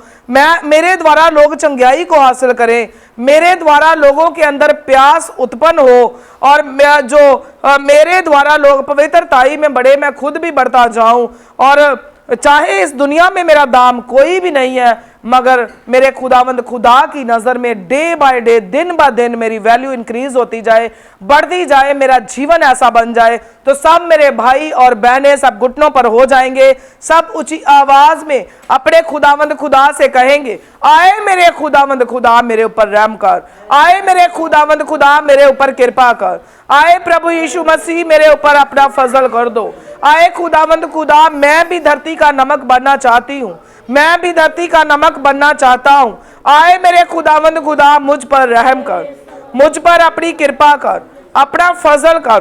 A: मेरे द्वारा लोग चंगाई को हासिल करें, मेरे द्वारा लोगों के अंदर प्यास उत्पन्न हो, और मेरे द्वारा लोग पवित्रताई में बढ़े, मैं खुद भी बढ़ता जाऊं। और चाहे इस दुनिया में मेरा दाम कोई भी नहीं है, मगर मेरे खुदावंद खुदा की नजर में डे बाय डे, दिन ब दिन मेरी वैल्यू इंक्रीज होती जाए, बढ़ती जाए, मेरा जीवन ऐसा बन जाए, तो सब मेरे भाई और बहनें सब घुटनों पर हो जाएंगे, सब ऊंची आवाज में अपने खुदावंद खुदा से कहेंगे, आए मेरे खुदावंद खुदा मेरे ऊपर रहम कर, आए मेरे खुदावंद खुदा मेरे ऊपर कृपा कर, आए प्रभु यीशु मसीह मेरे ऊपर अपना फजल कर दो, आए खुदावंद खुदा मैं भी धरती का नमक बनना चाहती हूँ, मैं भी धरती का नमक बनना चाहता हूं, आए मेरे खुदावंद खुदा मुझ पर रहम कर, मुझ पर अपनी कृपा कर, अपना फजल कर।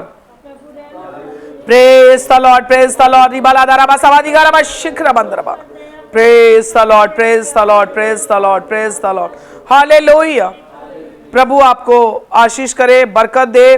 A: Praise the lord, praise the lord, रिबाला दाराबा सवादी गाराबा शिखर बंदरबा, praise the lord, praise the lord, praise the lord, praise the lord, hallelujah. प्रभु आपको आशीष करे, बरकत दे।